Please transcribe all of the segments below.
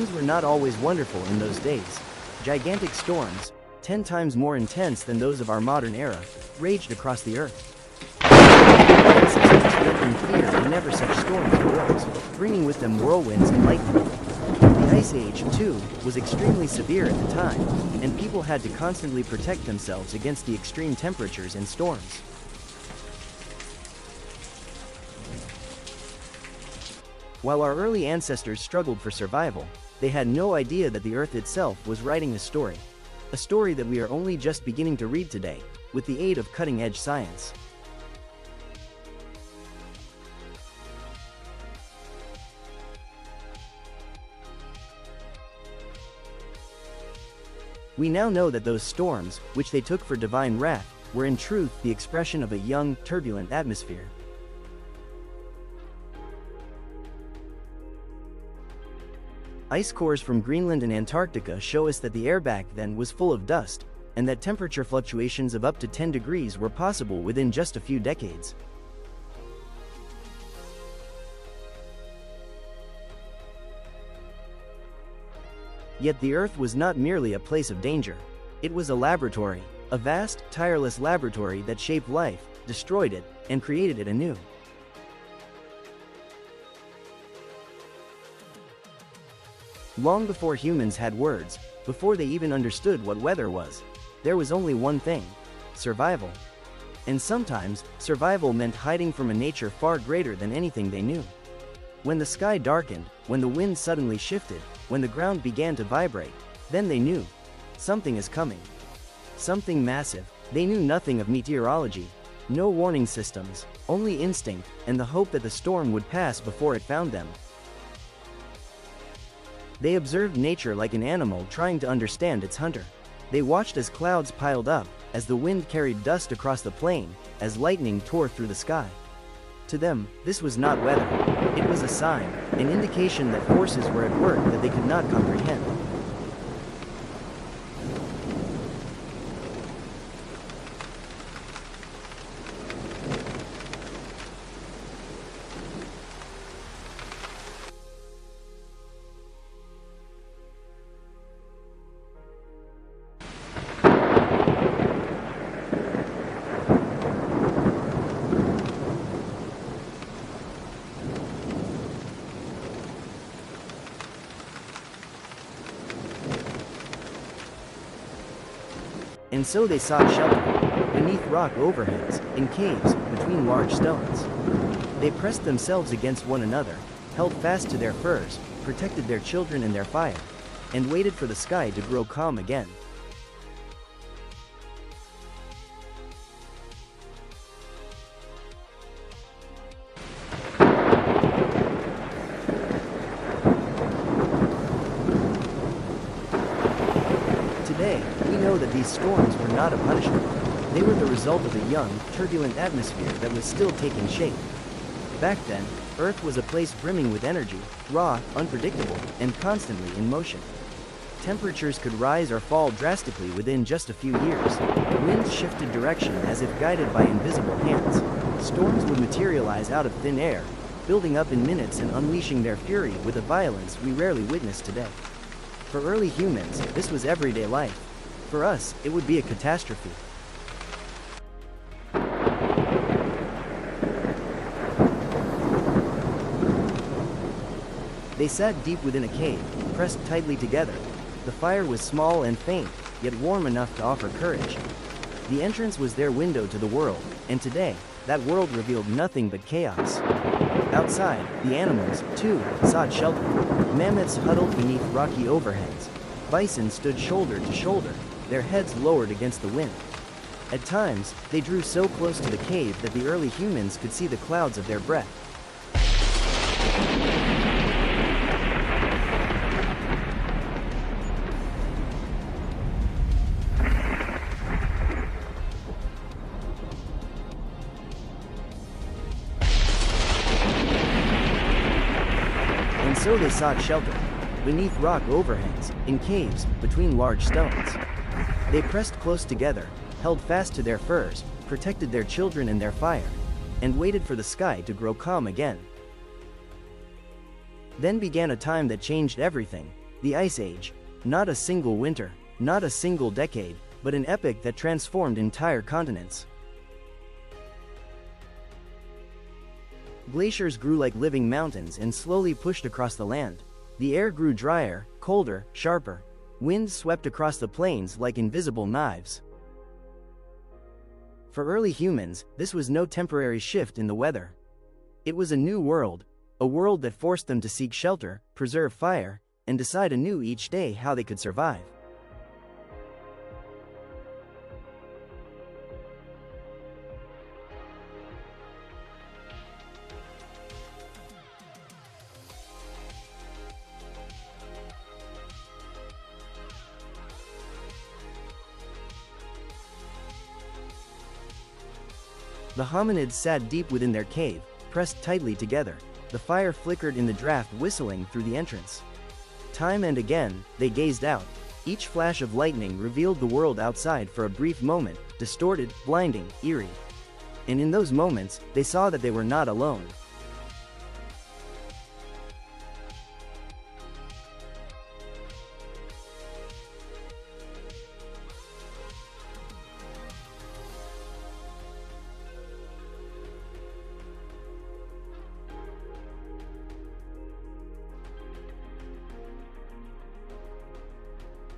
Things were not always wonderful in those days. Gigantic storms, 10 times more intense than those of our modern era, raged across the earth. Ancestors lived in fear whenever such storms arose, bringing with them whirlwinds and lightning. The Ice Age, too, was extremely severe at the time, and people had to constantly protect themselves against the extreme temperatures and storms. While our early ancestors struggled for survival, they had no idea that the Earth itself was writing a story that we are only just beginning to read today, with the aid of cutting-edge science. We now know that those storms, which they took for divine wrath, were in truth the expression of a young, turbulent atmosphere. Ice cores from Greenland and Antarctica show us that the air back then was full of dust, and that temperature fluctuations of up to 10 degrees were possible within just a few decades. Yet the Earth was not merely a place of danger. It was a laboratory, a vast, tireless laboratory that shaped life, destroyed it, and created it anew. Long before humans had words, before they even understood what weather was, there was only one thing: survival. And sometimes, survival meant hiding from a nature far greater than anything they knew. When the sky darkened, when the wind suddenly shifted, when the ground began to vibrate, then they knew. Something is coming. Something massive. They knew nothing of meteorology, no warning systems, only instinct, and the hope that the storm would pass before it found them. They observed nature like an animal trying to understand its hunter. They watched as clouds piled up, as the wind carried dust across the plain, as lightning tore through the sky. To them, this was not weather. It was a sign, an indication that forces were at work that they could not comprehend. And so they sought shelter, beneath rock overhangs, in caves, between large stones. They pressed themselves against one another, held fast to their furs, protected their children and their fire, and waited for the sky to grow calm again. Today, we know that these storms were not a punishment. They were the result of a young, turbulent atmosphere that was still taking shape. Back then, Earth was a place brimming with energy, raw, unpredictable, and constantly in motion. Temperatures could rise or fall drastically within just a few years. Winds shifted direction as if guided by invisible hands. Storms would materialize out of thin air, building up in minutes and unleashing their fury with a violence we rarely witness today. For early humans, this was everyday life. For us, it would be a catastrophe. They sat deep within a cave, pressed tightly together. The fire was small and faint, yet warm enough to offer courage. The entrance was their window to the world, and today, that world revealed nothing but chaos. Outside, the animals, too, sought shelter. Mammoths huddled beneath rocky overhangs. Bison stood shoulder to shoulder, their heads lowered against the wind. At times, they drew so close to the cave that the early humans could see the clouds of their breath. And so they sought shelter, beneath rock overhangs, in caves, between large stones. They pressed close together, held fast to their furs, protected their children and their fire, and waited for the sky to grow calm again. Then began a time that changed everything. The Ice Age. Not a single winter, not a single decade, but an epoch that transformed entire continents. Glaciers grew like living mountains and slowly pushed across the land. The air grew drier, colder, sharper. Winds swept across the plains like invisible knives. For early humans, this was no temporary shift in the weather. It was a new world, a world that forced them to seek shelter, preserve fire, and decide anew each day how they could survive. The hominids sat deep within their cave, pressed tightly together. The fire flickered in the draft, whistling through the entrance. Time and again, they gazed out. Each flash of lightning revealed the world outside for a brief moment, distorted, blinding, eerie. And in those moments, they saw that they were not alone.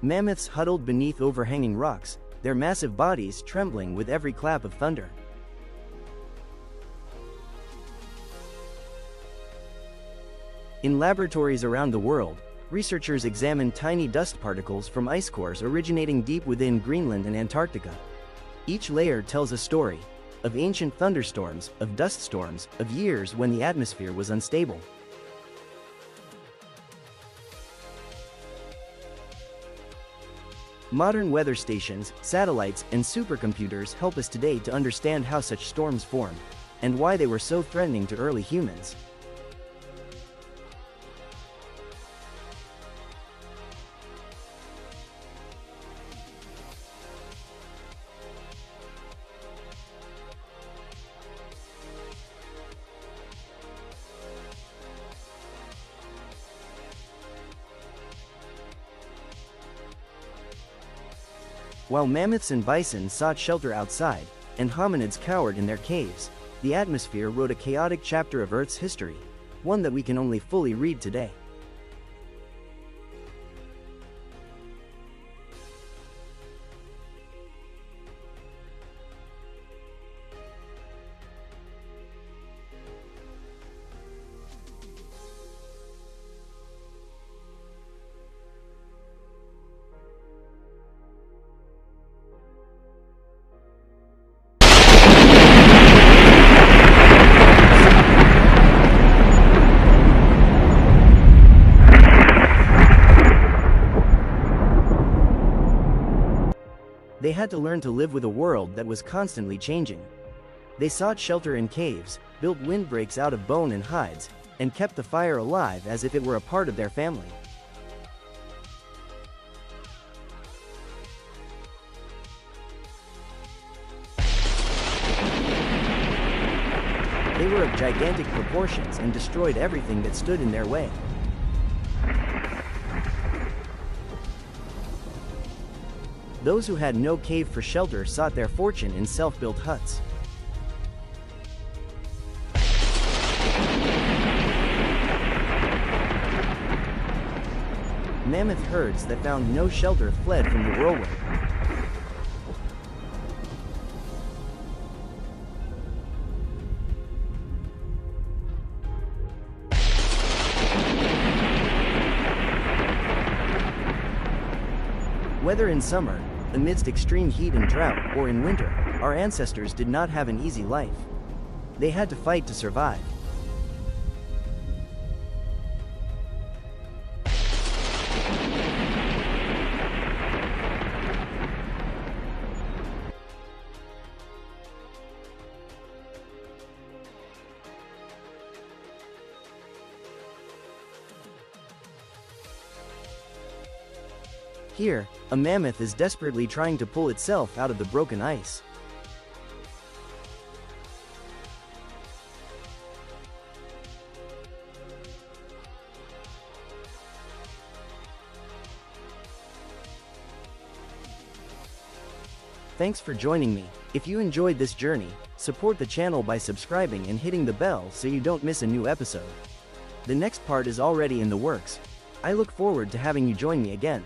Mammoths huddled beneath overhanging rocks, their massive bodies trembling with every clap of thunder. In laboratories around the world, researchers examined tiny dust particles from ice cores originating deep within Greenland and Antarctica. Each layer tells a story of ancient thunderstorms, of dust storms, of years when the atmosphere was unstable. Modern weather stations, satellites, and supercomputers help us today to understand how such storms formed, and why they were so threatening to early humans. While mammoths and bison sought shelter outside, and hominids cowered in their caves, the atmosphere wrote a chaotic chapter of Earth's history, one that we can only fully read today. They had to learn to live with a world that was constantly changing. They sought shelter in caves, built windbreaks out of bone and hides, and kept the fire alive as if it were a part of their family. They were of gigantic proportions and destroyed everything that stood in their way. Those who had no cave for shelter sought their fortune in self-built huts. Mammoth herds that found no shelter fled from the whirlwind. Whether in summer, amidst extreme heat and drought, or in winter, our ancestors did not have an easy life. They had to fight to survive. Here, a mammoth is desperately trying to pull itself out of the broken ice. Thanks for joining me. If you enjoyed this journey, support the channel by subscribing and hitting the bell so you don't miss a new episode. The next part is already in the works. I look forward to having you join me again.